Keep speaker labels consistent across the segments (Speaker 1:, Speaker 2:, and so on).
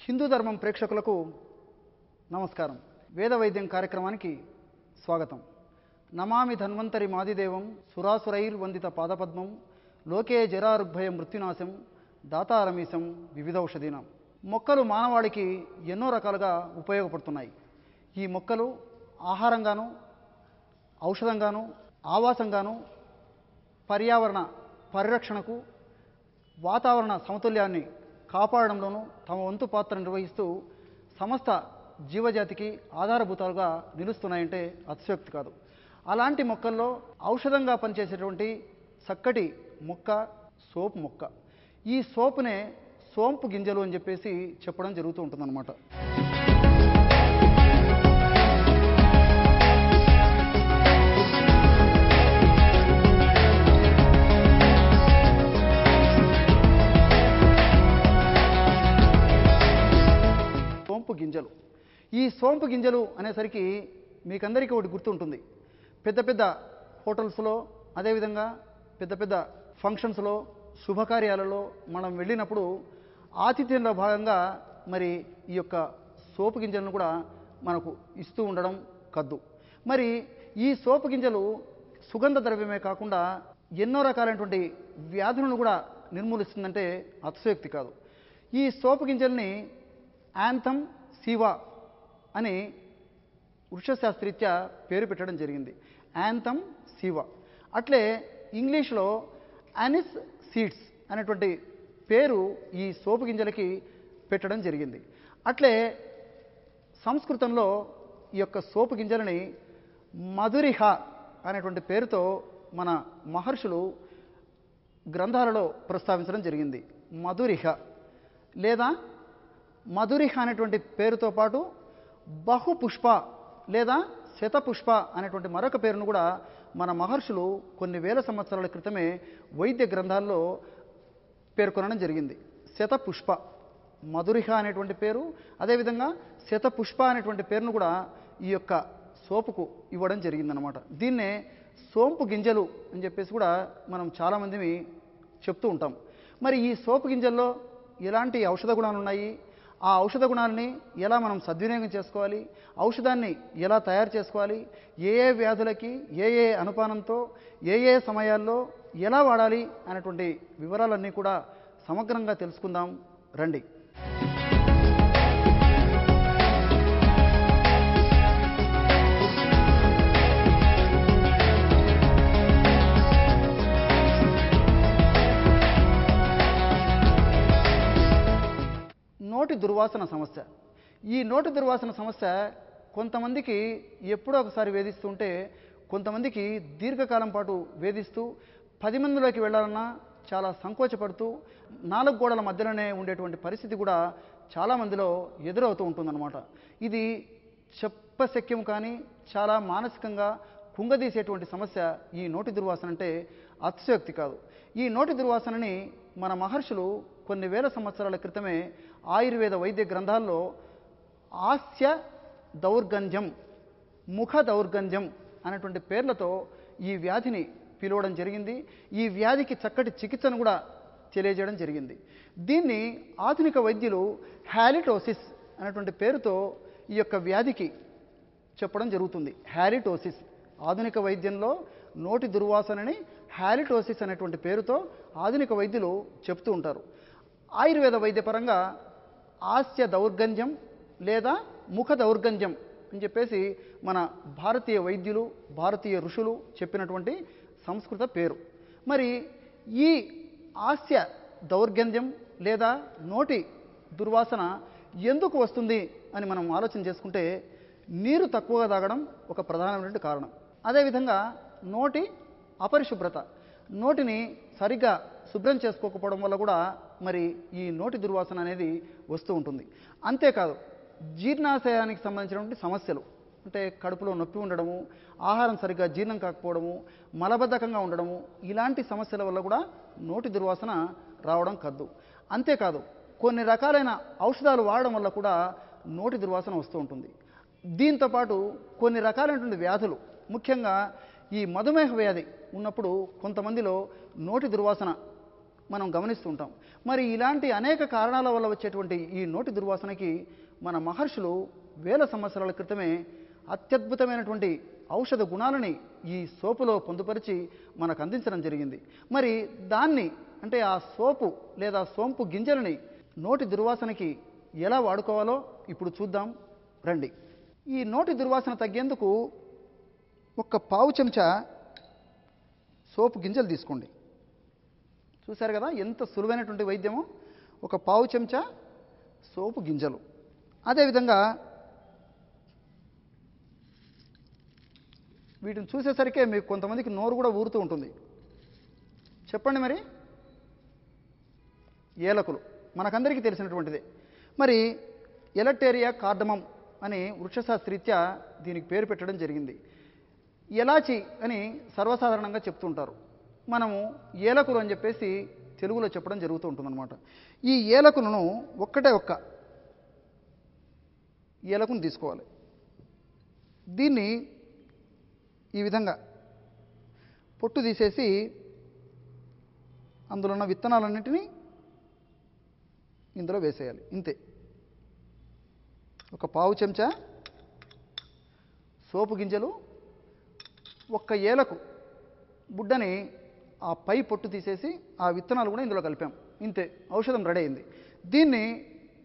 Speaker 1: హిందూ ధర్మం ప్రేక్షకులకు నమస్కారం. వేద వైద్యం కార్యక్రమానికి స్వాగతం. నమామి ధన్వంతరి మాదిదేవం సురాసురైర్వందిత పాదపద్మం లోకే జరారుగ్భయ మృత్యునాశం దాతారమీశం వివిధౌషధీనం. మొక్కలు మానవాళికి ఎన్నో రకాలుగా ఉపయోగపడుతున్నాయి. ఈ మొక్కలు ఆహారంగాను, ఔషధంగాను, ఆవాసంగాను, పర్యావరణ పరిరక్షణకు, వాతావరణ సమతుల్యాన్ని కాపాడడంలోనూ తమ వంతు పాత్ర నిర్వహిస్తూ సమస్త జీవజాతికి ఆధారభూతాలుగా నిలుస్తున్నాయంటే అతిశయోక్తి కాదు. అలాంటి మొక్కల్లో ఔషధంగా పనిచేసేటువంటి చక్కటి మొక్క సోపు మొక్క. ఈ సోపునే సోంపు గింజలు అని చెప్పేసి చెప్పడం జరుగుతూ ఉంటుందన్నమాట. సోంపు గింజలు. ఈ సోంపు గింజలు అనేసరికి మీకందరికీ ఒకటి గుర్తుంటుంది. పెద్ద పెద్ద హోటల్స్లో, అదేవిధంగా పెద్ద పెద్ద ఫంక్షన్స్లో, శుభకార్యాలలో మనం వెళ్ళినప్పుడు ఆతిథ్యంలో భాగంగా మరి ఈ యొక్క సోపు గింజలను కూడా మనకు ఇస్తూ ఉండడం కద్దు. మరి ఈ సోపు గింజలు సుగంధ ద్రవ్యమే కాకుండా ఎన్నో రకాలైనటువంటి వ్యాధులను కూడా నిర్మూలిస్తుందంటే అతిశయోక్తి కాదు. ఈ సోపు గింజల్ని యాంథమ్ సివా అని వృక్షశాస్త్రీత్యా పేరు పెట్టడం జరిగింది. యాంథమ్ సివా. అట్లే ఇంగ్లీష్లో అనిస్ సీడ్స్ అనేటువంటి పేరు ఈ సోపు గింజలకి పెట్టడం జరిగింది. అట్లే సంస్కృతంలో ఈ యొక్క సోపు గింజలని మధురిహ అనేటువంటి పేరుతో మన మహర్షులు గ్రంథాలలో ప్రస్తావించడం జరిగింది. మధురిహ లేదా మధురిహ అనేటువంటి పేరుతో పాటు బహుపుష్ప లేదా శతపుష్ప అనేటువంటి మరొక పేరును కూడా మన మహర్షులు కొన్ని వేల సంవత్సరాల క్రితమే వైద్య గ్రంథాల్లో పేర్కొనడం జరిగింది. శతపుష్ప, మధురిహ అనేటువంటి పేరు, అదేవిధంగా శతపుష్ప అనేటువంటి పేరును కూడా ఈ యొక్క సోపుకు ఇవ్వడం జరిగిందనమాట. దీన్నే సోంపు గింజలు అని చెప్పేసి కూడా మనం చాలామంది చెప్తూ ఉంటాం. మరి ఈ సోపు గింజల్లో ఎలాంటి ఔషధ గుణాలు ఉన్నాయి, ఆ ఔషధ గుణాలని ఎలా మనం సద్వినియోగం చేసుకోవాలి, ఔషధాన్ని ఎలా తయారు చేసుకోవాలి, ఏ ఏ వ్యాధులకి ఏ ఏ అనుపానంతో ఏ ఏ సమయాల్లో ఎలా వాడాలి అనేటువంటి వివరాలన్నీ కూడా సమగ్రంగా తెలుసుకుందాం రండి. నోటి దుర్వాసన సమస్య. ఈ నోటి దుర్వాసన సమస్య కొంతమందికి ఎప్పుడో ఒకసారి వేధిస్తుంటే, కొంతమందికి దీర్ఘకాలం పాటు వేధిస్తూ 10 మందిలోకి వెళ్ళాలన్నా చాలా సంకోచపడుతూ 4 గోడల మధ్యలోనే ఉండేటువంటి పరిస్థితి కూడా చాలామందిలో ఎదురవుతూ ఉంటుందన్నమాట. ఇది చెప్పశక్యం కానీ చాలా మానసికంగా కుంగదీసేటువంటి సమస్య ఈ నోటి దుర్వాసన అంటే అతిశయోక్తి కాదు. ఈ నోటి దుర్వాసనని మన మహర్షులు కొన్ని వేల సంవత్సరాల క్రితమే ఆయుర్వేద వైద్య గ్రంథాల్లో ఆస్య దౌర్గంధ్యం, ముఖ దౌర్గంధ్యం అనేటువంటి పేర్లతో ఈ వ్యాధిని పిలవడం జరిగింది. ఈ వ్యాధికి చక్కటి చికిత్సను కూడా తెలియజేయడం జరిగింది. దీన్ని ఆధునిక వైద్యులు హ్యాలిటోసిస్ అనేటువంటి పేరుతో ఈ యొక్క వ్యాధికి చెప్పడం జరుగుతుంది. హ్యాలిటోసిస్. ఆధునిక వైద్యంలో నోటి దుర్వాసనని హ్యాలిటోసిస్ అనేటువంటి పేరుతో ఆధునిక వైద్యులు చెప్తూ ఉంటారు. ఆయుర్వేద వైద్యపరంగా ఆస్య దౌర్గంధ్యం లేదా ముఖ దౌర్గంధ్యం అని చెప్పేసి మన భారతీయ వైద్యులు, భారతీయ ఋషులు చెప్పినటువంటి సంస్కృత పేరు. మరి ఈ ఆస్య దౌర్గంధ్యం లేదా నోటి దుర్వాసన ఎందుకు వస్తుంది అని మనం ఆలోచన చేసుకుంటే, నీరు తక్కువగా తాగడం ఒక ప్రధానమైనటువంటి కారణం. అదేవిధంగా నోటి అపరిశుభ్రత, నోటిని సరిగ్గా శుభ్రం చేసుకోకపోవడం వల్ల కూడా మరి ఈ నోటి దుర్వాసన అనేది వస్తూ ఉంటుంది. అంతేకాదు జీర్ణాశయానికి సంబంధించినటువంటి సమస్యలు, అంటే కడుపులో నొప్పి ఉండడము, ఆహారం సరిగ్గా జీర్ణం కాకపోవడము, మలబద్ధకంగా ఉండడము, ఇలాంటి సమస్యల వల్ల కూడా నోటి దుర్వాసన రావడం కద్దు. అంతేకాదు కొన్ని రకాలైన ఔషధాలు వాడడం వల్ల కూడా నోటి దుర్వాసన వస్తూ ఉంటుంది. దీంతోపాటు కొన్ని రకాలైనటువంటి వ్యాధులు, ముఖ్యంగా ఈ మధుమేహ వ్యాధి ఉన్నప్పుడు కొంతమందిలో నోటి దుర్వాసన మనం గమనిస్తుంటాం. మరి ఇలాంటి అనేక కారణాల వల్ల వచ్చేటువంటి ఈ నోటి దుర్వాసనకి మన మహర్షులు వేల సంవత్సరాల క్రితమే అత్యద్భుతమైనటువంటి ఔషధ గుణాలని ఈ సోపులో పొందుపరిచి మనకు అందించడం జరిగింది. మరి దాన్ని అంటే ఆ సోపు లేదా సోంపు గింజలని నోటి దుర్వాసనకి ఎలా వాడుకోవాలో ఇప్పుడు చూద్దాం రండి. ఈ నోటి దుర్వాసన తగ్గేందుకు ఒక పావు చెంచా సోపు గింజలు తీసుకోండి. చూశారు కదా ఎంత సులువైనటువంటి వైద్యమో. ఒక పావు చెంచా సోపు గింజలు. అదేవిధంగా వీటిని చూసేసరికే మీకు కొంతమందికి నోరు కూడా ఊరుతూ ఉంటుంది. చెప్పండి మరి. ఏలకులు మనకందరికీ తెలిసినటువంటిదే. మరి ఎలక్టేరియా కార్డమం అని వృక్షశాస్త్రీత్యా దీనికి పేరు పెట్టడం జరిగింది. ఎలాచి అని సర్వసాధారణంగా చెప్తుంటారు. మనము ఏలకులు అని చెప్పేసి తెలుగులో చెప్పడం జరుగుతూ ఉంటుందన్నమాట. ఈ ఏలకులను ఒక్క ఏలకును తీసుకోవాలి. దీన్ని ఈ విధంగా పొట్టు తీసేసి అందులో ఉన్న విత్తనాలన్నింటినీ ఇందులో వేసేయాలి. ఇంతే. ఒక పావు చెంచా సోపు గింజలు, ఒక్క ఏలకు బుడ్డని ఆ పై పొట్టు తీసేసి ఆ విత్తనాలు కూడా ఇందులో కలిపాం. ఇంతే, ఔషధం రెడీ అయింది. దీన్ని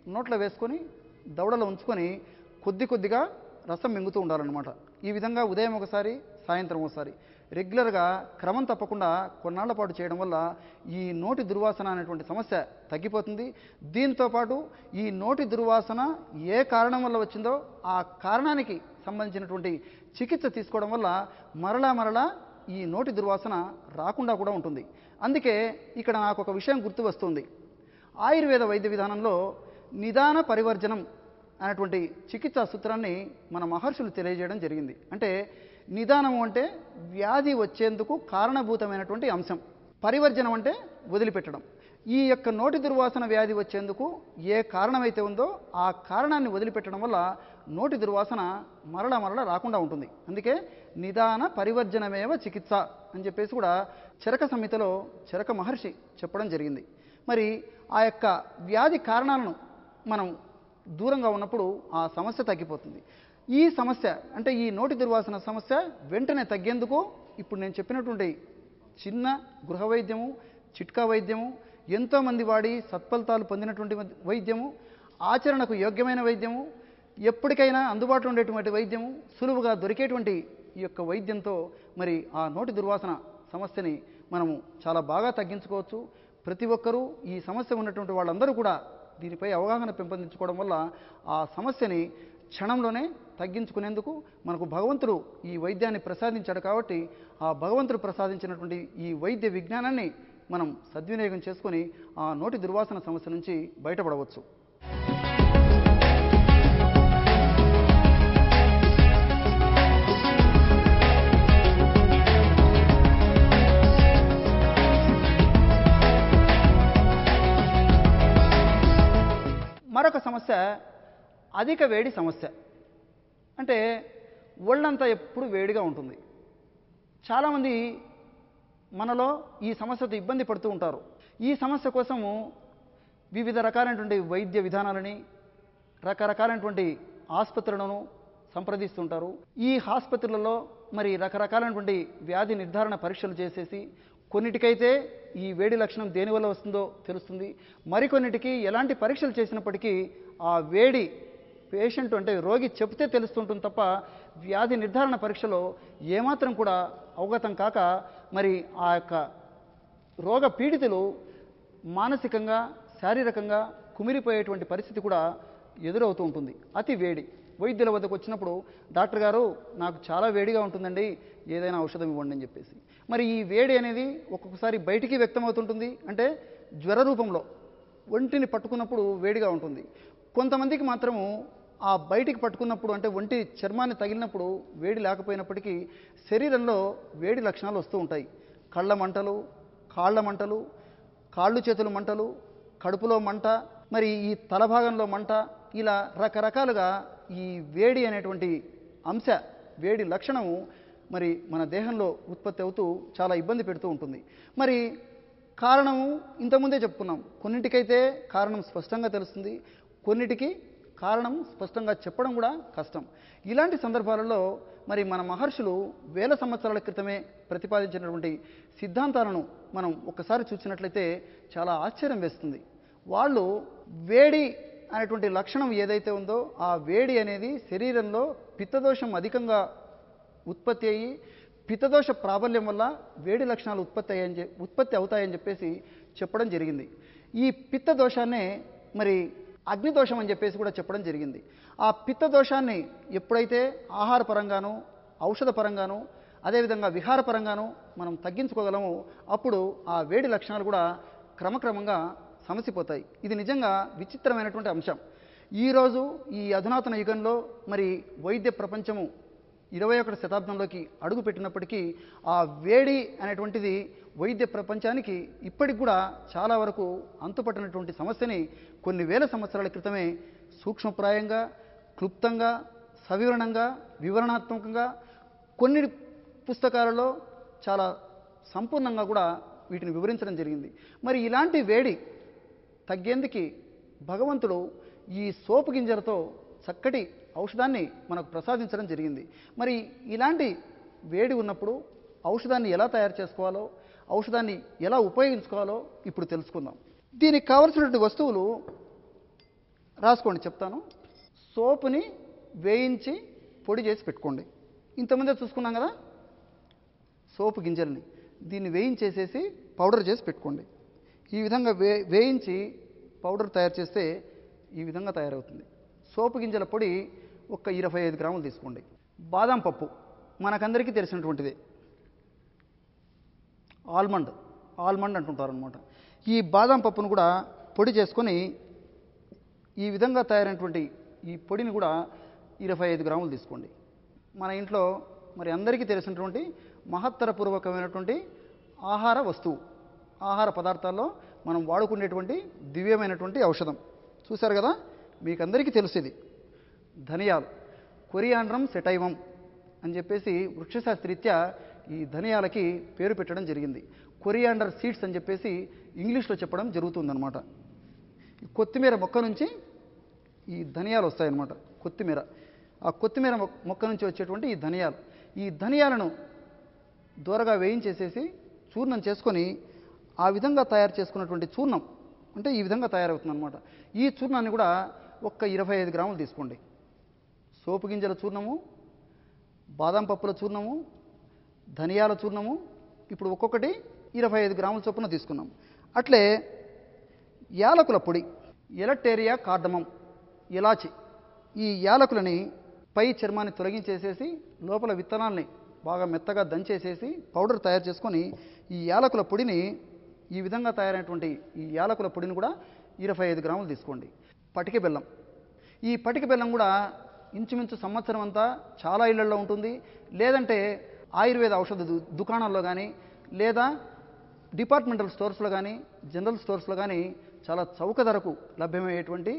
Speaker 1: నోట్లో వేసుకొని దవడలో ఉంచుకొని కొద్దిగా రసం మింగుతూ ఉండాలన్నమాట. ఈ విధంగా ఉదయం ఒకసారి, సాయంత్రం ఒకసారి రెగ్యులర్గా క్రమం తప్పకుండా కొన్నాళ్ల పాటు చేయడం వల్ల ఈ నోటి దుర్వాసన అనేటువంటి సమస్య తగ్గిపోతుంది. దీంతోపాటు ఈ నోటి దుర్వాసన ఏ కారణం వల్ల వచ్చిందో ఆ కారణానికి సంబంధించినటువంటి చికిత్స తీసుకోవడం వల్ల మరలా ఈ నోటి దుర్వాసన రాకుండా కూడా ఉంటుంది. అందుకే ఇక్కడ నాకు ఒక విషయం గుర్తు వస్తుంది. ఆయుర్వేద వైద్య విధానంలో నిదాన పరివర్జనం అనేటువంటి చికిత్సా సూత్రాన్ని మన మహర్షులు తెలియజేయడం జరిగింది. అంటే నిదానము అంటే వ్యాధి వచ్చేందుకు కారణభూతమైనటువంటి అంశం, పరివర్జనం అంటే వదిలిపెట్టడం. ఈ యొక్క నోటి దుర్వాసన వ్యాధి వచ్చేందుకు ఏ కారణమైతే ఉందో ఆ కారణాన్ని వదిలిపెట్టడం వల్ల నోటి దుర్వాసన మరల రాకుండా ఉంటుంది. అందుకే నిదాన పరివర్జనమేవ చికిత్స అని చెప్పేసి కూడా చరక సంహితలో చరక మహర్షి చెప్పడం జరిగింది. మరి ఆ యొక్క వ్యాధి కారణాలను మనం దూరంగా ఉన్నప్పుడు ఆ సమస్య తగ్గిపోతుంది. ఈ సమస్య అంటే ఈ నోటి దుర్వాసన సమస్య వెంటనే తగ్గేందుకు ఇప్పుడు నేను చెప్పినటువంటి చిన్న గృహ వైద్యము, చిట్కా వైద్యము, ఎంతోమంది వాడి సత్ఫలితాలు పొందినటువంటి వైద్యము, ఆచరణకు యోగ్యమైన వైద్యము, ఎప్పటికైనా అందుబాటులో ఉండేటువంటి వైద్యము, సులువుగా దొరికేటువంటి ఈ యొక్క వైద్యంతో మరి ఆ నోటి దుర్వాసన సమస్యని మనము చాలా బాగా తగ్గించుకోవచ్చు. ప్రతి ఒక్కరూ ఈ సమస్య ఉన్నటువంటి వాళ్ళందరూ కూడా దీనిపై అవగాహన పెంపొందించుకోవడం వల్ల ఆ సమస్యని క్షణంలోనే తగ్గించుకునేందుకు మనకు భగవంతుడు ఈ వైద్యాన్ని ప్రసాదించాడు. కాబట్టి ఆ భగవంతుడు ప్రసాదించినటువంటి ఈ వైద్య విజ్ఞానాన్ని మనం సద్వినియోగం చేసుకొని ఆ నోటి దుర్వాసన సమస్య నుంచి బయటపడవచ్చు. మరొక సమస్య అధిక వేడి సమస్య. అంటే ఒళ్ళంతా ఎప్పుడు వేడిగా ఉంటుంది. చాలామంది మనలో ఈ సమస్యతో ఇబ్బంది పడుతూ ఉంటారు. ఈ సమస్య కోసము వివిధ రకాలైనటువంటి వైద్య విధానాలని, రకరకాలైనటువంటి ఆసుపత్రులను సంప్రదిస్తుంటారు. ఈ ఆసుపత్రులలో మరి రకరకాలైనటువంటి వ్యాధి నిర్ధారణ పరీక్షలు చేసేసి కొన్నిటికైతే ఈ వేడి లక్షణం దేనివల్ల వస్తుందో తెలుస్తుంది. మరికొన్నిటికి ఎలాంటి పరీక్షలు చేసినప్పటికీ ఆ వేడి పేషెంట్ అంటే రోగి చెప్తే తెలుస్తుంటుంది తప్ప వ్యాధి నిర్ధారణ పరీక్షలో ఏమాత్రం కూడా అవగతం కాక మరి ఆ యొక్క రోగ పీడితులు మానసికంగా, శారీరకంగా కుమిలిపోయేటువంటి పరిస్థితి కూడా ఎదురవుతూ ఉంటుంది. అతి వేడి. వైద్యుల వద్దకు వచ్చినప్పుడు డాక్టర్ గారు నాకు చాలా వేడిగా ఉంటుందండి, ఏదైనా ఔషధం ఇవ్వండి అని చెప్పేసి. మరి ఈ వేడి అనేది ఒక్కొక్కసారి బయటికి వ్యక్తమవుతుంటుంది. అంటే జ్వర రూపంలో ఒంటిని పట్టుకున్నప్పుడు వేడిగా ఉంటుంది. కొంతమందికి మాత్రము ఆ బయటికి పట్టుకున్నప్పుడు అంటే ఒంటి చర్మాన్ని తగిలినప్పుడు వేడి లేకపోయినప్పటికీ శరీరంలో వేడి లక్షణాలు వస్తూ ఉంటాయి. కళ్ళ మంటలు, కాళ్ళ మంటలు, కాళ్ళు చేతులు మంటలు, కడుపులో మంట, మరి ఈ తల భాగంలో మంట, ఇలా రకరకాలుగా ఈ వేడి అనేటువంటి అంశ వేడి లక్షణము మరి మన దేహంలో ఉత్పత్తి అవుతూ చాలా ఇబ్బంది పెడుతూ ఉంటుంది. మరి కారణము ఇంతకుముందే చెప్పుకున్నాం. కొన్నింటికైతే కారణం స్పష్టంగా తెలుస్తుంది, కొన్నిటికి కారణం స్పష్టంగా చెప్పడం కూడా కష్టం. ఇలాంటి సందర్భాలలో మరి మన మహర్షులు వేల సంవత్సరాల క్రితమే ప్రతిపాదించినటువంటి సిద్ధాంతాలను మనం ఒక్కసారి చూసినట్లయితే చాలా ఆశ్చర్యం వేస్తుంది. వాళ్ళు వేడి అనేటువంటి లక్షణం ఏదైతే ఉందో ఆ వేడి అనేది శరీరంలో పిత్తదోషం అధికంగా ఉత్పత్తి అయ్యి పిత్తదోష ప్రాబల్యం వల్ల వేడి లక్షణాలు ఉత్పత్తి అవుతాయని చెప్పేసి చెప్పడం జరిగింది. ఈ పిత్త దోషాన్నే మరి అగ్నిదోషం అని చెప్పేసి కూడా చెప్పడం జరిగింది. ఆ పిత్త దోషాన్ని ఎప్పుడైతే ఆహార పరంగాను, ఔషధ పరంగాను, అదేవిధంగా విహార పరంగాను మనం తగ్గించుకోగలమో అప్పుడు ఆ వేడి లక్షణాలు కూడా క్రమక్రమంగా సమసిపోతాయి. ఇది నిజంగా విచిత్రమైనటువంటి అంశం. ఈరోజు ఈ అధునాతన యుగంలో మరి వైద్య ప్రపంచము 21వ శతాబ్దంలోకి అడుగు పెట్టినప్పటికీ ఆ వేడి అనేటువంటిది వైద్య ప్రపంచానికి ఇప్పటికి కూడా చాలా వరకు అంతుపట్టినటువంటి సమస్యని కొన్ని వేల సంవత్సరాల క్రితమే సూక్ష్మప్రాయంగా, క్లుప్తంగా, సవివరణంగా, వివరణాత్మకంగా కొన్ని పుస్తకాలలో చాలా సంపూర్ణంగా కూడా వీటిని వివరించడం జరిగింది. మరి ఇలాంటి వేడి తగ్గేందుకు భగవంతుడు ఈ సోపు గింజలతో చక్కటి ఔషధాన్ని మనకు ప్రసాదించడం జరిగింది. మరి ఇలాంటి వేడి ఉన్నప్పుడు ఔషధాన్ని ఎలా తయారు చేసుకోవాలో, ఔషధాన్ని ఎలా ఉపయోగించుకోవాలో ఇప్పుడు తెలుసుకుందాం. దీనికి కావలసినటువంటి వస్తువులు రాసుకోండి, చెప్తాను. సోపుని వేయించి పొడి చేసి పెట్టుకోండి. ఇంతకుముందే చూసుకున్నాం కదా సోపు గింజల్ని, దీన్ని వేయించేసేసి పౌడర్ చేసి పెట్టుకోండి. ఈ విధంగా వేయించి పౌడర్ తయారు చేస్తే ఈ విధంగా తయారవుతుంది. సోపు గింజల పొడి ఒక 25 గ్రాములు తీసుకోండి. బాదం పప్పు మనకందరికీ తెలిసినటువంటిదే, ఆల్మండ్ అంటుంటారు అనమాట. ఈ బాదం పప్పును కూడా పొడి చేసుకొని ఈ విధంగా తయారైనటువంటి ఈ పొడిని కూడా 25 గ్రాములు తీసుకోండి. మన ఇంట్లో మరి అందరికీ తెలిసినటువంటి మహత్తరపూర్వకమైనటువంటి ఆహార వస్తువు, ఆహార పదార్థాల్లో మనం వాడుకునేటువంటి దివ్యమైనటువంటి ఔషధం. చూశారు కదా, మీకు అందరికీ తెలుసు. ధనియాలు, కొరియాండ్రం సెటైవం అని చెప్పేసి వృక్షశాస్త్రరీత్యా ఈ ధనియాలకి పేరు పెట్టడం జరిగింది. కొరియాండర్ సీడ్స్ అని చెప్పేసి ఇంగ్లీష్లో చెప్పడం జరుగుతుందన్నమాట. కొత్తిమీర మొక్క నుంచి ఈ ధనియాలు వస్తాయన్నమాట. ఆ కొత్తిమీర మొక్క నుంచి వచ్చేటువంటి ఈ ధనియాలను దూరగా వేయించేసేసి చూర్ణం చేసుకొని ఆ విధంగా తయారు చేసుకున్నటువంటి చూర్ణం అంటే ఈ విధంగా తయారవుతుంది అనమాట. ఈ చూర్ణాన్ని కూడా ఒక 25 గ్రాములు తీసుకోండి. సోపు గింజల చూర్ణము, బాదం పప్పుల చూర్ణము, ధనియాల చూర్ణము ఇప్పుడు ఒక్కొక్కటి 25 గ్రాముల చొప్పున తీసుకున్నాం. అట్లే యాలకుల పొడి, ఎలక్టేరియా కార్డమం, ఇలాచి, ఈ యాలకులని పై చర్మాన్ని తొలగించేసేసి లోపల విత్తనాల్ని బాగా మెత్తగా దంచేసేసి పౌడర్ తయారు చేసుకొని ఈ యాలకుల పొడిని ఈ విధంగా తయారైనటువంటి ఈ యాలకుల పొడిని కూడా 25 గ్రాములు తీసుకోండి. పటిక బెల్లం, ఈ పటిక బెల్లం కూడా ఇంచుమించు సంవత్సరం అంతా చాలా ఇళ్లలో ఉంటుంది. లేదంటే ఆయుర్వేద ఔషధ దుకాణాల్లో కానీ లేదా డిపార్ట్మెంటల్ స్టోర్స్లో కానీ జనరల్ స్టోర్స్లో కానీ చాలా చౌక ధరకు లభ్యమయ్యేటువంటి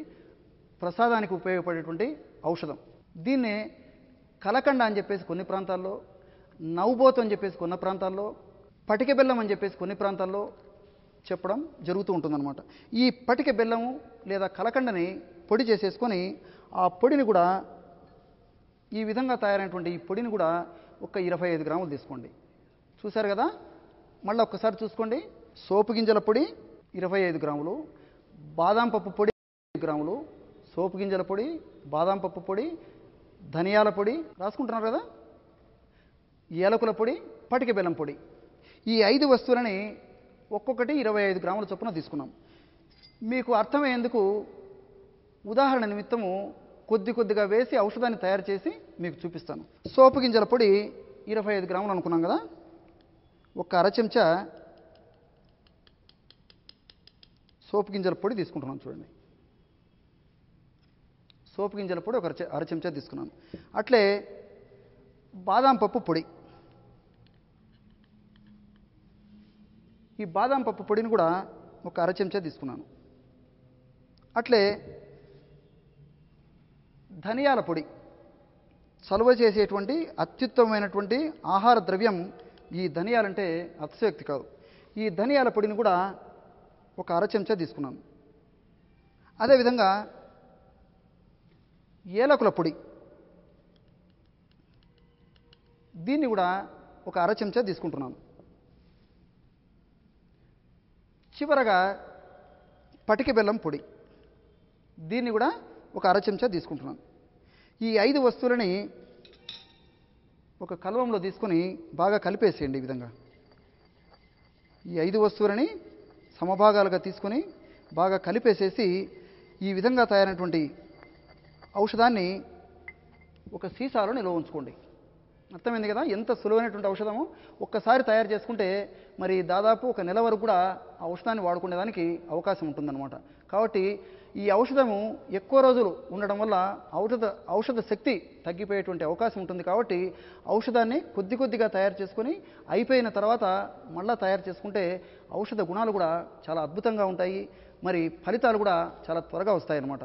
Speaker 1: ప్రసాదానికి ఉపయోగపడేటువంటి ఔషధం. దీన్నే కలకండ అని చెప్పేసి కొన్ని ప్రాంతాల్లో, నవ్వుబోతు అని చెప్పేసి కొన్ని ప్రాంతాల్లో, పటిక బెల్లం అని చెప్పేసి కొన్ని ప్రాంతాల్లో చెప్పడం జరుగుతూ ఉంటుందన్నమాట. ఈ పటిక బెల్లము లేదా కలకండని పొడి చేసేసుకొని ఆ పొడిని కూడా ఈ విధంగా తయారైనటువంటి ఈ పొడిని కూడా ఒక 25 గ్రాములు తీసుకోండి. చూశారు కదా, మళ్ళీ ఒక్కసారి చూసుకోండి. సోపు గింజల పొడి 25 గ్రాములు, బాదం పప్పు పొడి 25 గ్రాములు, సోపు గింజల పొడి, బాదం పప్పు పొడి, ధనియాల పొడి రాసుకుంటున్నారు కదా, ఏలకుల పొడి, పటిక బెల్లం పొడి, ఈ 5 వస్తువులని ఒక్కొక్కటి 25 గ్రాముల చొప్పున తీసుకున్నాం. మీకు అర్థమయ్యేందుకు ఉదాహరణ నిమిత్తము కొద్దిగా వేసి ఔషధాన్ని తయారు చేసి మీకు చూపిస్తాను. సోపు గింజల పొడి 25 గ్రాములు అనుకున్నాం కదా, ఒక అర చెంచా సోపు గింజల పొడి తీసుకుంటున్నాను. చూడండి, సోపు గింజల పొడి ఒక అర చెంచా తీసుకున్నాను. అట్లే బాదం పప్పు పొడి, ఈ బాదం పప్పు పొడిని కూడా ఒక అర చెంచా తీసుకున్నాను. అట్లే ధనియాల పొడి చలువ చేసేటువంటి అత్యుత్తమమైనటువంటి ఆహార ద్రవ్యం ఈ ధనియాలంటే అతిశయోక్తి కాదు. ఈ ధనియాల పొడిని కూడా ఒక అర చెంచా తీసుకున్నాను. అదేవిధంగా ఏలకుల పొడి, దీన్ని కూడా ఒక అర చెంచా తీసుకుంటున్నాను. చివరగా పటిక బెల్లం పొడి, దీన్ని కూడా ఒక అర చెంచా తీసుకుంటున్నాను. ఈ 5 వస్తువులని ఒక కలవంలో తీసుకొని బాగా కలిపేసేయండి. ఈ విధంగా ఈ 5 వస్తువులని సమభాగాలుగా తీసుకొని బాగా కలిపేసేసి ఈ విధంగా తయారైనటువంటి ఔషధాన్ని ఒక సీసాలో నిల్వ ఉంచుకోండి. అర్థమైంది కదా ఎంత సులువైనటువంటి ఔషధము. ఒక్కసారి తయారు చేసుకుంటే మరి దాదాపు ఒక నెల వరకు కూడా ఆ ఔషధాన్ని వాడుకునేదానికి అవకాశం ఉంటుందన్నమాట. కాబట్టి ఈ ఔషధము ఎక్కువ రోజులు ఉండడం వల్ల ఔషధ శక్తి తగ్గిపోయేటువంటి అవకాశం ఉంటుంది. కాబట్టి ఔషధాన్ని కొద్ది కొద్దిగా తయారు చేసుకొని అయిపోయిన తర్వాత మళ్ళీ తయారు చేసుకుంటే ఔషధ గుణాలు కూడా చాలా అద్భుతంగా ఉంటాయి. మరి ఫలితాలు కూడా చాలా త్వరగా వస్తాయి అన్నమాట.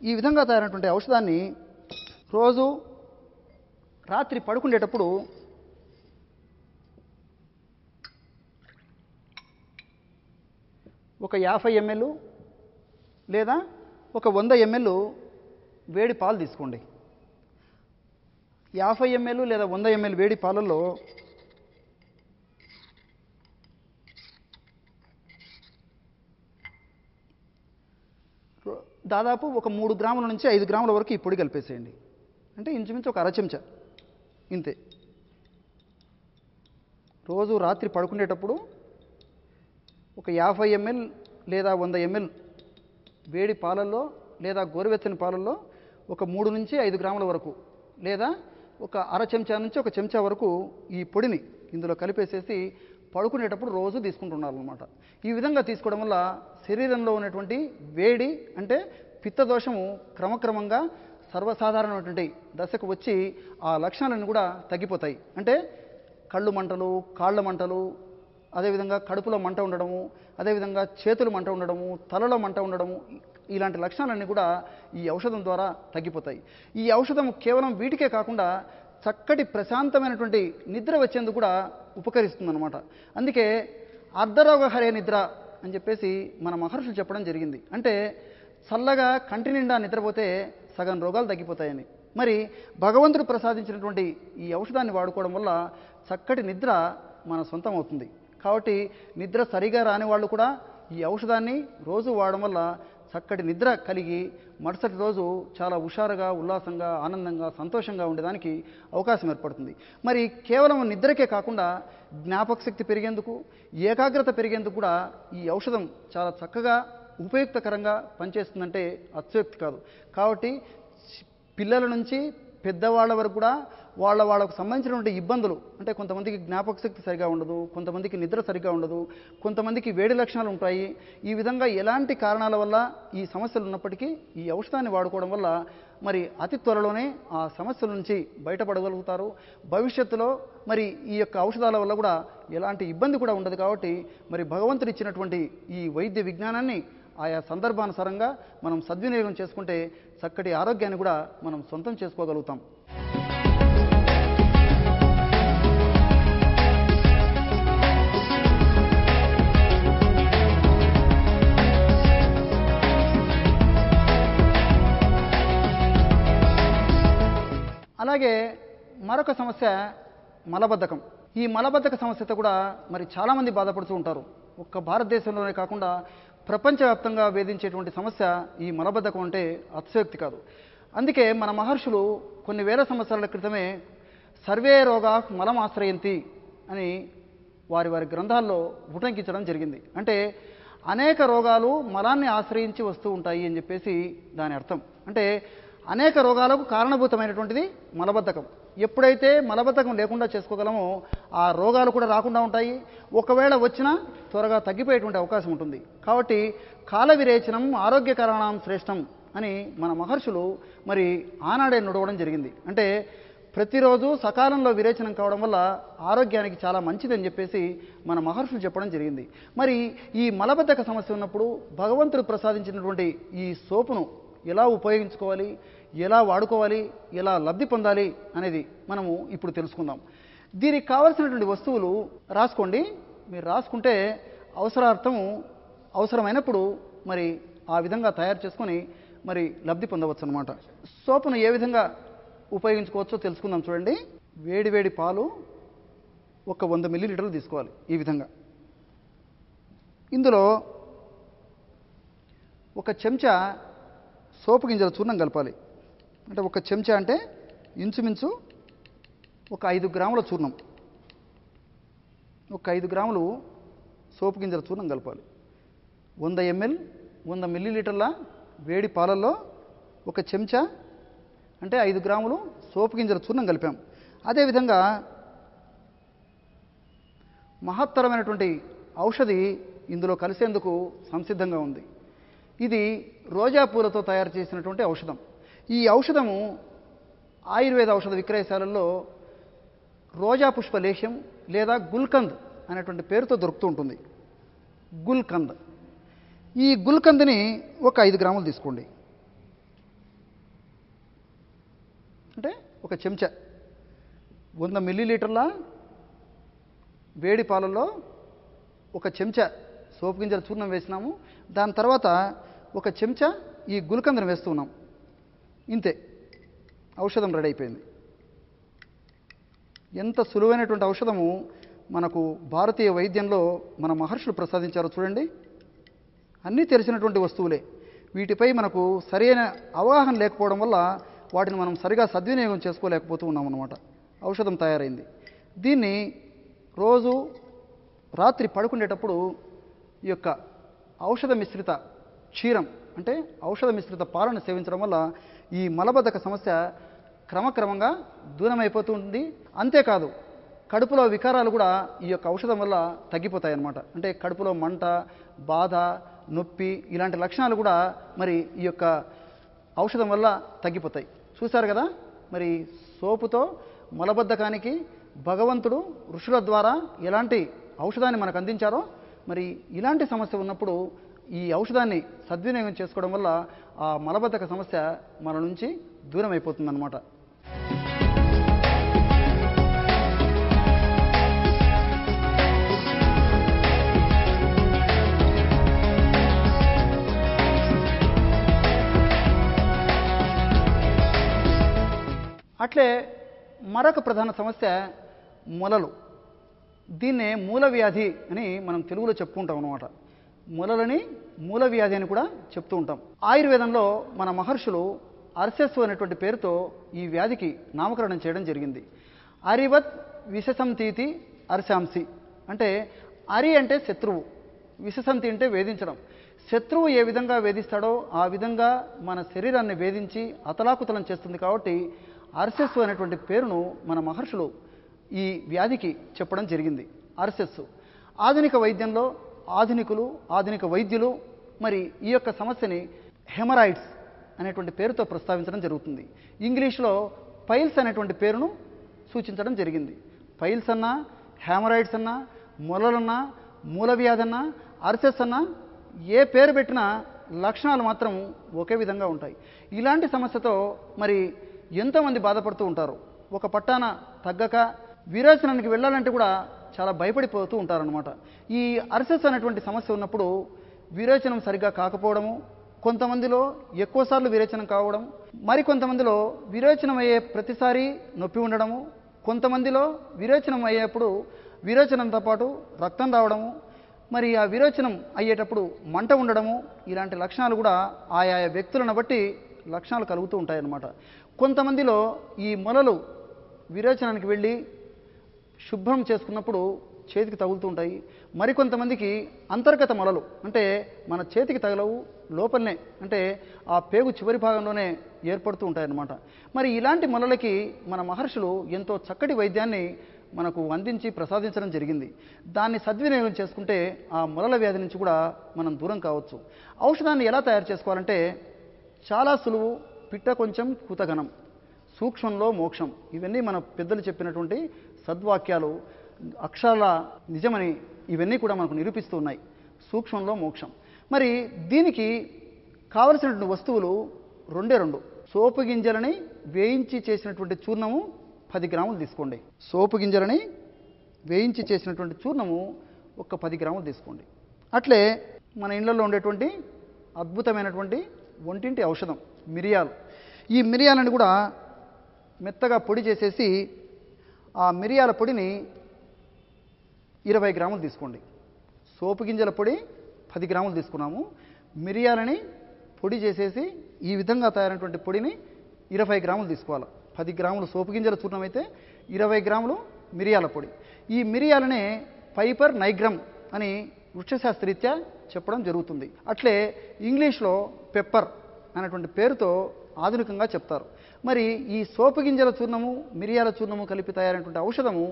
Speaker 1: ఈ విధంగా తయారైనటువంటి ఔషధాన్ని రోజు రాత్రి పడుకునేటప్పుడు ఒక 50 ml లేదా ఒక 100 ml వేడి పాలు తీసుకోండి. 50 ml లేదా 100 ml వేడి పాలల్లో దాదాపు ఒక 3 గ్రాముల నుంచి 5 గ్రాముల వరకు ఈ పొడి కలిపేసేయండి. అంటే ఇంచుమించు ఒక అర చెంచా, ఇంతే. రోజు రాత్రి పడుకునేటప్పుడు ఒక 50 ml లేదా 100 ml వేడి పాలల్లో లేదా గోరువెచ్చని పాలల్లో ఒక 3 నుంచి 5 గ్రాముల వరకు లేదా ఒక అర చెంచా నుంచి ఒక చెంచా వరకు ఈ పొడిని ఇందులో కలిపేసేసి పడుకునేటప్పుడు రోజు తీసుకుంటున్నారన్నమాట. ఈ విధంగా తీసుకోవడం వల్ల శరీరంలో ఉన్నటువంటి వేడి అంటే పిత్తదోషము క్రమక్రమంగా సర్వసాధారణమైనటువంటి దశకు వచ్చి ఆ లక్షణాలన్నీ కూడా తగ్గిపోతాయి. అంటే కళ్ళు మంటలు, కాళ్ళ మంటలు, అదేవిధంగా కడుపులో మంట ఉండడము, అదేవిధంగా చేతులు మంట ఉండడము, తలలో మంట ఉండడము, ఇలాంటి లక్షణాలన్నీ కూడా ఈ ఔషధం ద్వారా తగ్గిపోతాయి. ఈ ఔషధం కేవలం వీటికే కాకుండా చక్కటి ప్రశాంతమైనటువంటి నిద్ర వచ్చేందుకు కూడా ఉపకరిస్తుందన్నమాట. అందుకే అర్ధరోగహరే నిద్ర అని చెప్పేసి మన మహర్షులు చెప్పడం జరిగింది. అంటే చల్లగా కంటి నిండా నిద్రపోతే సగం రోగాలు తగ్గిపోతాయని. మరి భగవంతుడు ప్రసాదించినటువంటి ఈ ఔషధాన్ని వాడుకోవడం వల్ల చక్కటి నిద్ర మన సొంతం అవుతుంది. కాబట్టి నిద్ర సరిగా రాని వాళ్ళు కూడా ఈ ఔషధాన్ని రోజు వాడడం వల్ల చక్కటి నిద్ర కలిగి మరుసటి రోజు చాలా హుషారుగా, ఉల్లాసంగా, ఆనందంగా, సంతోషంగా ఉండేదానికి అవకాశం ఏర్పడుతుంది. మరి కేవలం నిద్రకే కాకుండా జ్ఞాపక శక్తి పెరిగేందుకు, ఏకాగ్రత పెరిగేందుకు కూడా ఈ ఔషధం చాలా చక్కగా ఉపయుక్తకరంగా పనిచేస్తుందంటే అతిశయోక్తి కాదు. కాబట్టి పిల్లల నుంచి పెద్దవాళ్ళ వరకు కూడా వాళ్ళకు సంబంధించినటువంటి ఇబ్బందులు, అంటే కొంతమందికి జ్ఞాపక శక్తి సరిగా ఉండదు, కొంతమందికి నిద్ర సరిగా ఉండదు, కొంతమందికి వేడి లక్షణాలు ఉంటాయి. ఈ విధంగా ఎలాంటి కారణాల వల్ల ఈ సమస్యలు ఉన్నప్పటికీ ఈ ఔషధాన్ని వాడుకోవడం వల్ల మరి అతి త్వరలోనే ఆ సమస్యల నుంచి బయటపడగలుగుతారు. భవిష్యత్తులో మరి ఈ యొక్క ఔషధాల వల్ల కూడా ఎలాంటి ఇబ్బంది కూడా ఉండదు. కాబట్టి మరి భగవంతుడు ఇచ్చినటువంటి ఈ వైద్య విజ్ఞానాన్ని ఆయా సందర్భానుసారంగా మనం సద్వినియోగం చేసుకుంటే చక్కటి ఆరోగ్యాన్ని కూడా మనం సొంతం చేసుకోగలుగుతాం. అలాగే మరొక సమస్య మలబద్ధకం. ఈ మలబద్ధక సమస్యతో కూడా మరి చాలామంది బాధపడుతూ ఉంటారు. ఒక్క భారతదేశంలోనే కాకుండా ప్రపంచవ్యాప్తంగా వేధించేటువంటి సమస్య ఈ మలబద్ధకం అంటే అతిశయోక్తి కాదు. అందుకే మన మహర్షులు కొన్ని వేల సంవత్సరాల క్రితమే సర్వే రోగా మలం ఆశ్రయంతి అని వారి గ్రంథాల్లో ఉటంకించడం జరిగింది. అంటే అనేక రోగాలు మలాన్ని ఆశ్రయించి వస్తూ ఉంటాయి అని చెప్పేసి దాని అర్థం. అంటే అనేక రోగాలకు కారణభూతమైనటువంటిది మలబద్ధకం. ఎప్పుడైతే మలబద్ధకం లేకుండా చేసుకోగలమో ఆ రోగాలు కూడా రాకుండా ఉంటాయి. ఒకవేళ వచ్చినా త్వరగా తగ్గిపోయేటువంటి అవకాశం ఉంటుంది. కాబట్టి కాల విరేచనం ఆరోగ్యకరణం శ్రేష్టం అని మన మహర్షులు మరి ఆనాడే నుడవడం జరిగింది. అంటే ప్రతిరోజు సకాలంలో విరేచనం కావడం వల్ల ఆరోగ్యానికి చాలా మంచిదని చెప్పేసి మన మహర్షులు చెప్పడం జరిగింది. మరి ఈ మలబద్ధక సమస్య ఉన్నప్పుడు భగవంతుడు ప్రసాదించినటువంటి ఈ సోపును ఎలా ఉపయోగించుకోవాలి, ఎలా వాడుకోవాలి, ఎలా లబ్ధి పొందాలి అనేది మనము ఇప్పుడు తెలుసుకుందాం. దీనికి కావలసినటువంటి వస్తువులు రాసుకోండి. మీరు రాసుకుంటే అవసరమైనప్పుడు మరి ఆ విధంగా తయారు చేసుకొని మరి లబ్ధి పొందవచ్చు అన్నమాట. సోపును ఏ విధంగా ఉపయోగించుకోవచ్చో తెలుసుకుందాం. చూడండి, వేడి పాలు ఒక 100 మిల్లీలీటర్లు తీసుకోవాలి. ఈ విధంగా ఇందులో ఒక చెంచా సోపు గింజల చూర్ణం కలపాలి. అంటే ఒక చెంచా అంటే ఇంచుమించు ఒక 5 గ్రాముల చూర్ణం, ఒక 5 గ్రాములు సోపు గింజల చూర్ణం కలపాలి. 100 మిల్లీలీటర్ల వేడి పాలల్లో ఒక చెంచా అంటే 5 గ్రాములు సోపు గింజల చూర్ణం కలిపాం. అదేవిధంగా మహత్తరమైనటువంటి ఔషధి ఇందులో కలిసేందుకు సంసిద్ధంగా ఉంది. ఇది రోజా పూలతో తయారు చేసినటువంటి ఔషధం. ఈ ఔషధము ఆయుర్వేద ఔషధ విక్రయశాలల్లో రోజా పుష్ప లేహ్యం లేదా గుల్కంద్ అనేటువంటి పేరుతో దొరుకుతూ ఉంటుంది. గుల్కంద్. ఈ గుల్కంద్ని ఒక 5 గ్రాములు తీసుకోండి. అంటే ఒక చెంచా 100 మిల్లీలీటర్ల వేడి పాలల్లో ఒక చెంచా సోపు గింజల చూర్ణం వేసినాము. దాని తర్వాత ఒక చెంచా ఈ గుల్కంద్ని వేస్తున్నాం. ఇంతే, ఔషధం రెడీ అయిపోయింది. ఎంత సులువైనటువంటి ఔషధము మనకు భారతీయ వైద్యంలో మన మహర్షులు ప్రసాదించారో చూడండి. అన్నీ తెలిసినటువంటి వస్తువులే. వీటిపై మనకు సరైన అవగాహన లేకపోవడం వల్ల వాటిని మనం సరిగా సద్వినియోగం చేసుకోలేకపోతూ ఉన్నాం అన్నమాట. ఔషధం తయారైంది. దీన్ని రోజు రాత్రి పడుకునేటప్పుడు ఈ యొక్క ఔషధ మిశ్రిత క్షీరం అంటే ఔషధ మిశ్రిత పాలను సేవించడం వల్ల ఈ మలబద్ధక సమస్య క్రమక్రమంగా దూరమైపోతూ ఉంటుంది. అంతేకాదు, కడుపులో వికారాలు కూడా ఈ యొక్క ఔషధం వల్ల తగ్గిపోతాయి అన్నమాట. అంటే కడుపులో మంట, బాధ, నొప్పి ఇలాంటి లక్షణాలు కూడా మరి ఈ యొక్క ఔషధం వల్ల తగ్గిపోతాయి. చూశారు కదా, మరి సోపుతో మలబద్ధకానికి భగవంతుడు ఋషుల ద్వారా ఎలాంటి ఔషధాన్ని మనకు అందించారో, మరి ఇలాంటి సమస్య ఉన్నప్పుడు ఈ ఔషధాన్ని సద్వినియోగం చేసుకోవడం వల్ల ఆ మలబద్ధక సమస్య మన నుంచి దూరం అయిపోతుందన్నమాట. అట్లే మరొక ప్రధాన సమస్య మొలలు. దీన్నే మూల వ్యాధి అని మనం తెలుగులో చెప్పుకుంటాం అన్నమాట. మొలలని మూల వ్యాధి అని కూడా చెప్తూ ఉంటాం. ఆయుర్వేదంలో మన మహర్షులు అర్శస్సు అనేటువంటి పేరుతో ఈ వ్యాధికి నామకరణం చేయడం జరిగింది. అరివత్ విషసంతీతి అర్శాంసి. అంటే అరి అంటే శత్రువు, విషసంతి అంటే వేధించడం. శత్రువు ఏ విధంగా వేధిస్తాడో ఆ విధంగా మన శరీరాన్ని వేధించి అతలాకుతలం చేస్తుంది. కాబట్టి అర్శస్సు అనేటువంటి పేరును మన మహర్షులు ఈ వ్యాధికి చెప్పడం జరిగింది. అర్శస్సు. ఆధునిక వైద్యంలో ఆధునిక వైద్యులు మరి ఈ యొక్క సమస్యని హెమరాయిడ్స్ అనేటువంటి పేరుతో ప్రస్తావించడం జరుగుతుంది. ఇంగ్లీష్లో పైల్స్ అనేటువంటి పేరును సూచించడం జరిగింది. పైల్స్ అన్నా, హెమరాయిడ్స్ అన్నా, మొలలన్నా, మూలవ్యాధి అన్నా, అర్సెస్ అన్నా ఏ పేరు పెట్టినా లక్షణాలు మాత్రం ఒకే విధంగా ఉంటాయి. ఇలాంటి సమస్యతో మరి ఎంతోమంది బాధపడుతూ ఉంటారు. ఒక పట్టాన తగ్గక విరేచనానికి వెళ్ళాలంటే కూడా చాలా భయపడిపోతూ ఉంటారనమాట. ఈ అర్సెస్ అనేటువంటి సమస్య ఉన్నప్పుడు విరేచనం సరిగ్గా కాకపోవడము, కొంతమందిలో ఎక్కువసార్లు విరేచనం కావడం, మరికొంతమందిలో విరేచనం అయ్యే ప్రతిసారి నొప్పి ఉండడము, కొంతమందిలో విరేచనం అయ్యేప్పుడు విరేచనంతో పాటు రక్తం రావడము, మరి ఆ విరేచనం అయ్యేటప్పుడు మంట ఉండడము, ఇలాంటి లక్షణాలు కూడా ఆయా వ్యక్తులను బట్టి లక్షణాలు కలుగుతూ ఉంటాయన్నమాట. కొంతమందిలో ఈ మొలలు విరేచనానికి వెళ్ళి శుభ్రం చేసుకున్నప్పుడు చేతికి తగులుతూ ఉంటాయి. మరికొంతమందికి అంతర్గత మొలలు అంటే మన చేతికి తగలవు, లోపలనే అంటే ఆ పేగు చివరి భాగంలోనే ఏర్పడుతూ ఉంటాయన్నమాట. మరి ఇలాంటి మొలలకి మన మహర్షులు ఎంతో చక్కటి వైద్యాన్ని మనకు అందించి ప్రసాదించడం జరిగింది. దాన్ని సద్వినియోగం చేసుకుంటే ఆ మొలల వ్యాధి నుంచి కూడా మనం దూరం కావచ్చు. ఔషధాన్ని ఎలా తయారు చేసుకోవాలంటే చాలా సులువు, పిట్ట కొంచెం కూతగనం, సూక్ష్మంలో మోక్షం. ఇవన్నీ మన పెద్దలు చెప్పినటువంటి సద్వాక్యాలు, అక్షరాల నిజమని ఇవన్నీ కూడా మనకు నిరూపిస్తూ ఉన్నాయి. సూక్ష్మంలో మోక్షం. మరి దీనికి కావలసినటువంటి వస్తువులు రెండే రెండు. సోపు గింజలని వేయించి చేసినటువంటి చూర్ణము 10 గ్రాములు తీసుకోండి. సోపు గింజలని వేయించి చేసినటువంటి చూర్ణము ఒక 10 గ్రాములు తీసుకోండి. అట్లే మన ఇళ్లలో ఉండేటువంటి అద్భుతమైనటువంటి వంటింటి ఔషధం మిరియాలు. ఈ మిరియాలను కూడా మెత్తగా పొడి చేసేసి ఆ మిరియాల పొడిని 20 గ్రాములు తీసుకోండి. సోపు గింజల పొడి 10 గ్రాములు తీసుకున్నాము. మిరియాలని పొడి చేసేసి ఈ విధంగా తయారైనటువంటి పొడిని 20 గ్రాములు తీసుకోవాలి. 10 గ్రాములు సోపు గింజల చూర్ణం అయితే 20 గ్రాములు మిరియాల పొడి. ఈ మిరియాలనే పైపర్ నైగ్రమ్ అని వృక్షశాస్త్రరీత్యా చెప్పడం జరుగుతుంది. అట్లే ఇంగ్లీష్లో పెప్పర్ అనేటువంటి పేరుతో ఆధునికంగా చెప్తారు. మరి ఈ సోపు గింజల చూర్ణము, మిరియాల చూర్ణము కలిపి తయారైనటువంటి ఔషధము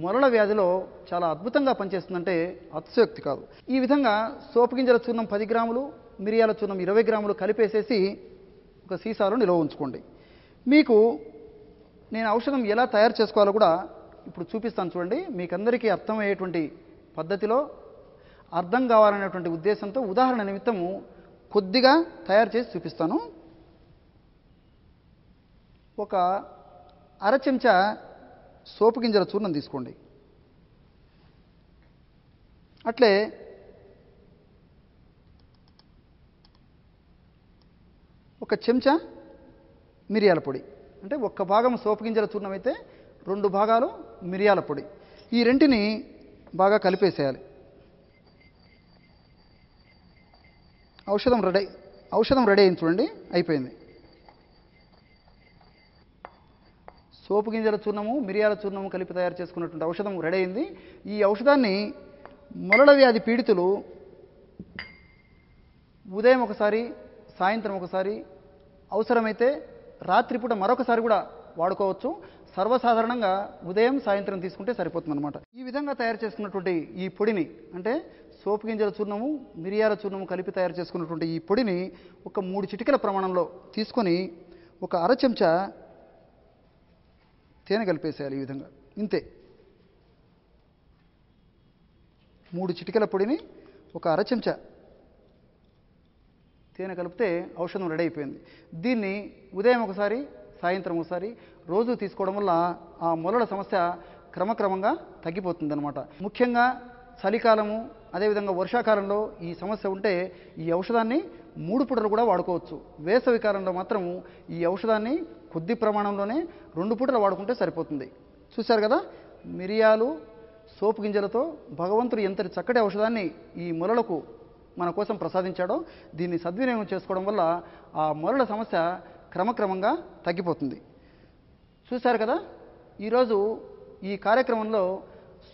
Speaker 1: మొలల వ్యాధిలో చాలా అద్భుతంగా పనిచేస్తుందంటే అతిశయోక్తి కాదు. ఈ విధంగా సోపు గింజల చూర్ణం 10 గ్రాములు, మిరియాల చూర్ణం 20 గ్రాములు కలిపేసేసి ఒక సీసాలో నిల్వ ఉంచుకోండి. మీకు నేను ఔషధం ఎలా తయారు చేసుకోవాలో కూడా ఇప్పుడు చూపిస్తాను చూడండి. మీకందరికీ అర్థమయ్యేటువంటి పద్ధతిలో, అర్థం కావాలనేటువంటి ఉద్దేశంతో ఉదాహరణ నిమిత్తము కొద్దిగా తయారు చేసి చూపిస్తాను. ఒక అర చెంచా సోపు గింజల చూర్ణం తీసుకోండి. అట్లే ఒక చెంచా మిరియాల పొడి. అంటే ఒక్క భాగం సోపు గింజల చూర్ణం అయితే 2 భాగాలు మిరియాల పొడి. ఈ రెంటిని బాగా కలిపేసేయాలి. ఔషధం రెడీ అయింది చూడండి, అయిపోయింది. సోపు గింజల చూర్ణము, మిరియాల చూర్ణము కలిపి తయారు చేసుకున్నటువంటి ఔషధం రెడీ అయింది. ఈ ఔషధాన్ని మొలల వ్యాధి పీడితులు ఉదయం ఒకసారి, సాయంత్రం ఒకసారి, అవసరమైతే రాత్రిపూట మరొకసారి కూడా వాడుకోవచ్చు. సర్వసాధారణంగా ఉదయం, సాయంత్రం తీసుకుంటే సరిపోతుందన్నమాట. ఈ విధంగా తయారు చేసుకున్నటువంటి ఈ పొడిని, అంటే సోపు గింజల చూర్ణము, మిరియాల చూర్ణము కలిపి తయారు చేసుకున్నటువంటి ఈ పొడిని ఒక 3 చిటికెల ప్రమాణంలో తీసుకొని ఒక అర చెంచా తేనె కలిపేసేయాలి. ఈ విధంగా ఇంతే. 3 చిటికెల పొడిని ఒక అర చెంచా తేనె కలిపితే ఔషధం రెడీ అయిపోయింది. దీన్ని ఉదయం ఒకసారి, సాయంత్రం ఒకసారి రోజు తీసుకోవడం వల్ల ఆ మొలల సమస్య క్రమక్రమంగా తగ్గిపోతుందన్నమాట. ముఖ్యంగా చలికాలము, అదేవిధంగా వర్షాకాలంలో ఈ సమస్య ఉంటే ఈ ఔషధాన్ని 3 పూటలు కూడా వాడుకోవచ్చు. వేసవి కాలంలో మాత్రము ఈ ఔషధాన్ని కొద్ది ప్రమాణంలోనే 2 పూటలు వాడుకుంటే సరిపోతుంది. చూశారు కదా, మిరియాలు, సోపు గింజలతో భగవంతుడు ఎంతటి చక్కటి ఔషధాన్ని ఈ మొలలకు మన కోసం ప్రసాదించాడో దీన్ని సద్వినియోగం చేసుకోవడం వల్ల ఆ మొలల సమస్య క్రమక్రమంగా తగ్గిపోతుంది. చూశారు కదా, ఈరోజు ఈ కార్యక్రమంలో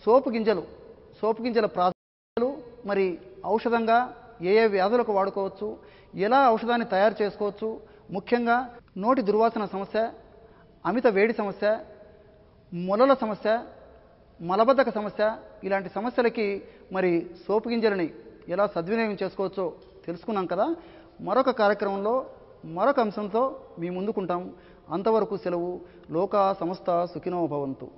Speaker 1: సోపు గింజల ప్రాధాన్యతలు, మరి ఔషధంగా ఏ వ్యాధులకు వాడుకోవచ్చు, ఎలా ఔషధాన్ని తయారు చేసుకోవచ్చు, ముఖ్యంగా నోటి దుర్వాసన సమస్య, అమిత వేడి సమస్య, మొలల సమస్య, మలబద్ధక సమస్య, ఇలాంటి సమస్యలకి మరి సోపు గింజలని ఎలా సద్వినియోగం చేసుకోవచ్చో తెలుసుకున్నాం కదా. మరొక కార్యక్రమంలో మరొక అంశంతో మీ ముందుకుంటాం. అంతవరకు సెలవు. లోకా సమస్త సుఖినో భవంతు.